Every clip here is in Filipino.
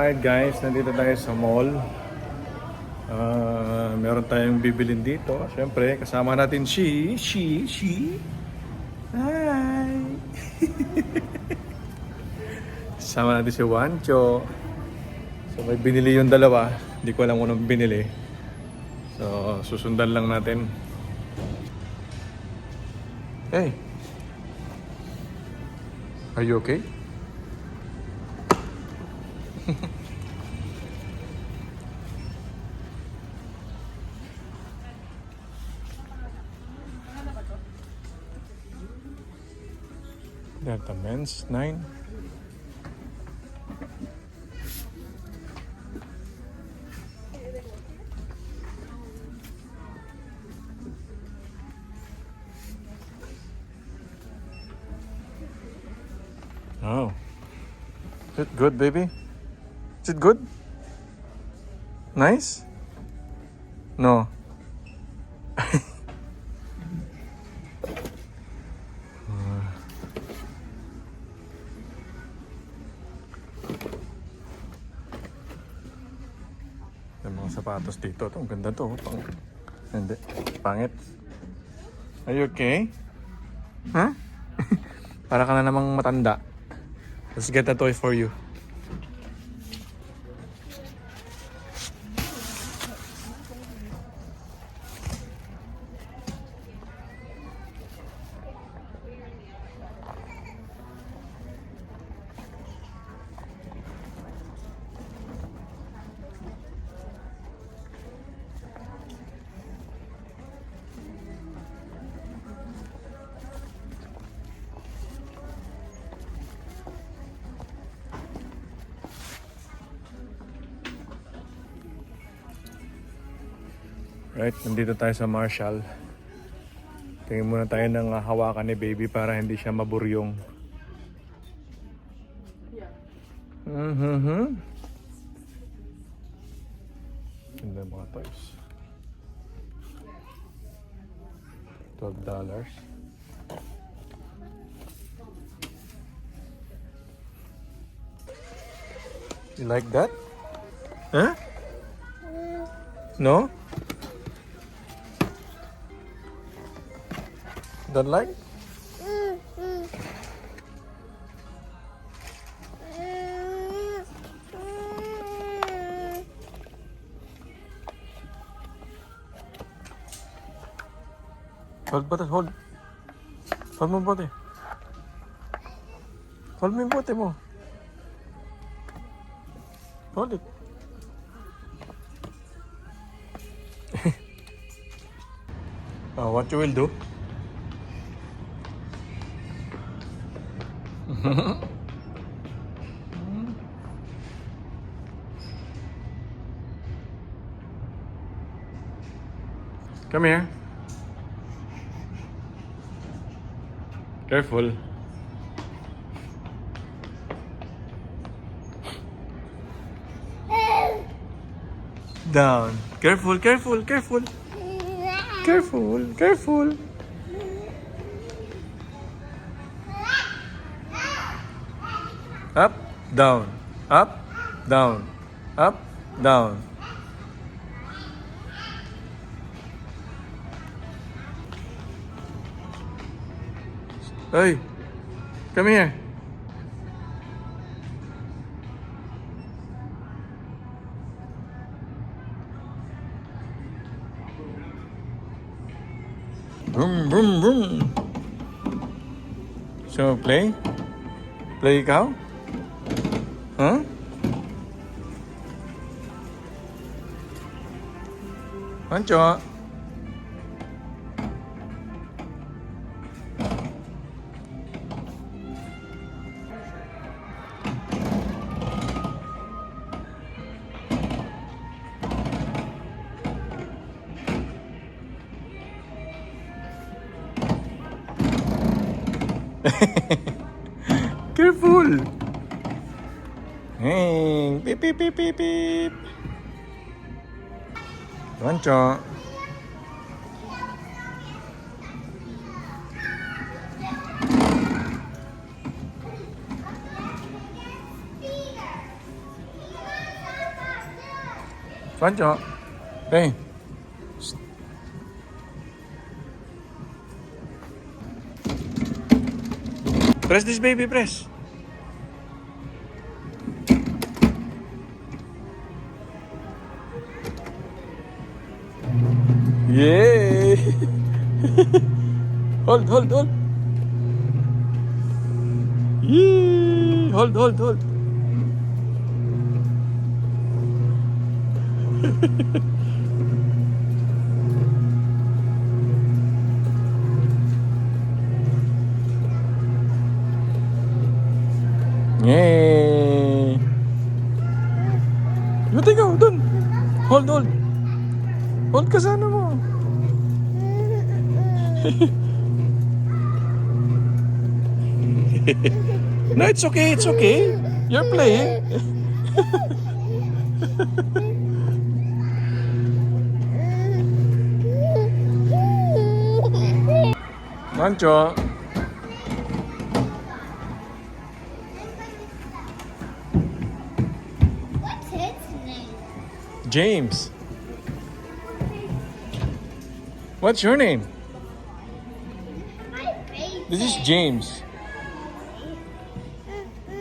Alright guys, nandito tayo sa mall. Meron tayong bibilin dito. Siyempre, kasama natin she. Hi! Kasama natin si Wancho. So may binili yung dalawa. Hindi ko alam kung anong binili. So, susundan lang natin. Hey! Are you okay? Delta Men's 9. Oh. Is it good, baby? Is it good? Nice? No. Yung mga sapatos dito. Ito, ang ganda to. Hindi. Pangit. Are you okay? Huh? Para ka na namang matanda. Let's get a toy for you. Right, nandito tayo sa Marshall. Tingin muna tayo ng hawakan ni baby para hindi siya maburyong. Ganda mga toys. $12. You like that? Huh? No? Don't like? Hold bote, hold. Hold mo bote. Hold mo yung bote mo. Hold it. What you will do? Come here. Careful. Down. Careful, careful, careful. Careful, careful. Up, down, up, down, up, down. Hey, come here. Vroom, vroom, vroom. So, play? Play ikaw? Huh? Wancho? Careful! Hey, beep beep beep beep beep. Wancho. Juancho. Hey. Press this baby, press. Yay! hold. Yay! Hold. Yay! You take out, dun. Hold. Hold ka sana mo. No, it's okay. You're playing. Mancho. What's his name? James. What's your name? My favorite. This is James.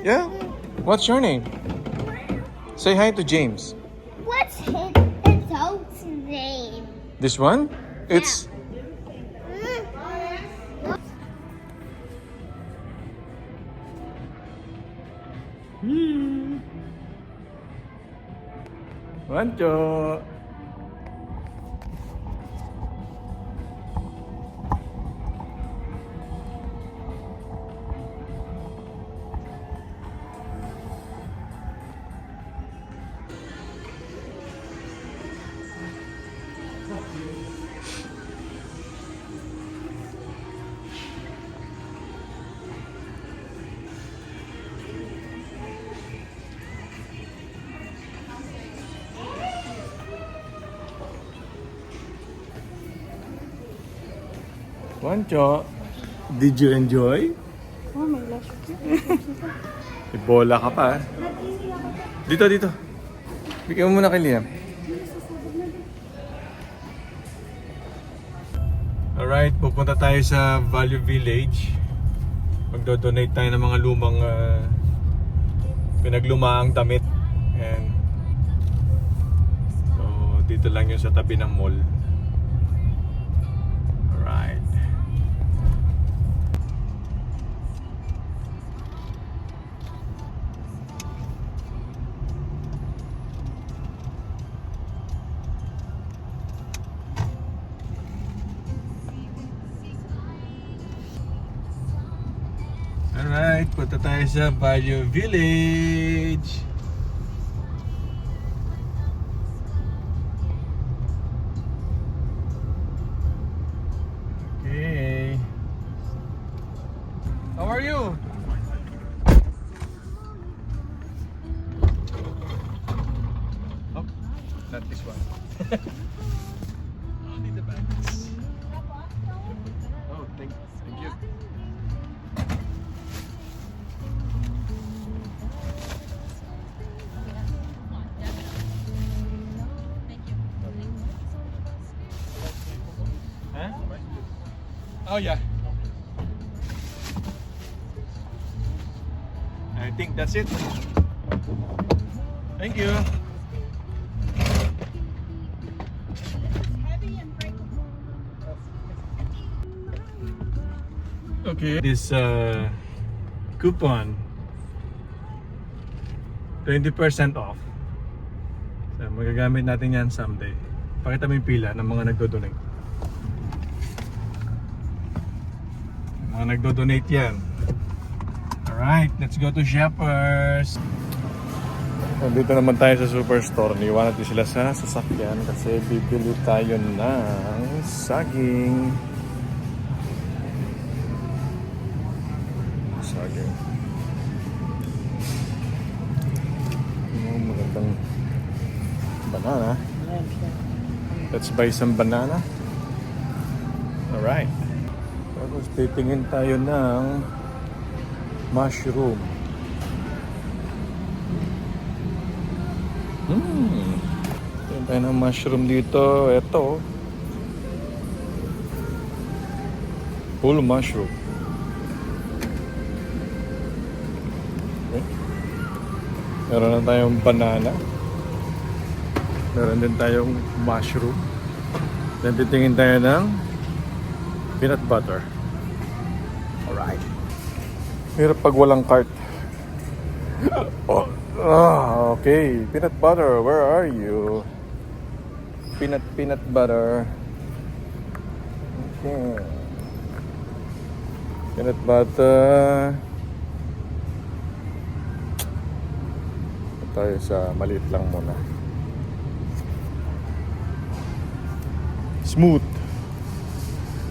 Yeah? What's your name? Say hi to James. What's his adult's name? This one? It's Mancho. Mancho. Did you enjoy? Oh my gosh. Ibola ka pa. Dito. Bigyan mo muna kay Liam. Alright, pupunta tayo sa Value Village. Magdo-donate tayo ng mga lumang pinaglumaang damit. And so, dito lang yun sa tabi ng mall. Alright. Alright, punta tayo sa Value Village. Okay. How are you? Oh, not this one. Only the bags. Oh, thank you. Huh? Oh yeah. I think that's it. Thank you. Okay, this coupon 20% off. So, magagamit natin yan someday. Pakita mo yung pila ng mga nagdo-donate. Mga nagdo-donate yan. Alright, let's go to Shoppers. Dito naman tayo sa superstore. Niiwan natin sila sa sasakyan kasi bibili tayo ng saging. Saging. Magandang banana. Let's buy some banana. Alright. Tapos titingin tayo ng mushroom. Tayo ng mushroom dito. Ito. Full mushroom. Okay. Meron na tayong banana. Meron din tayong mushroom. Then titingin tayo ng peanut butter. Alright. Hirap pag walang cart. Okay. Peanut butter, where are you? Peanut butter. Okay. Peanut butter. Tayo sa maliit lang muna. Smooth.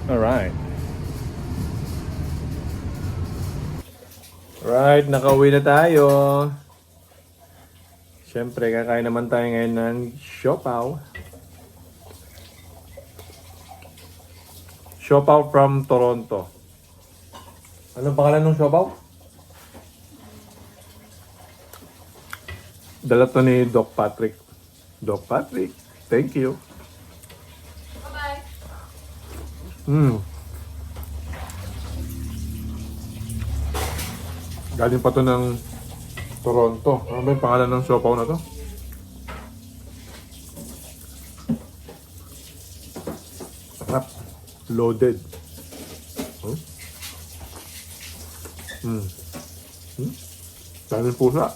Alright. Right, nakauwi na tayo. Siyempre, kakain naman tayo ngayon ng siopaw. Siopaw from Toronto. Anong pangalan ng siopaw? Dala to ni Doc Patrick. Doc Patrick, thank you. Bye-bye. Galing pa to ng Toronto. Ano ba yung pangalan ng siopaw na to? Sarap. Loaded. Daming pusa.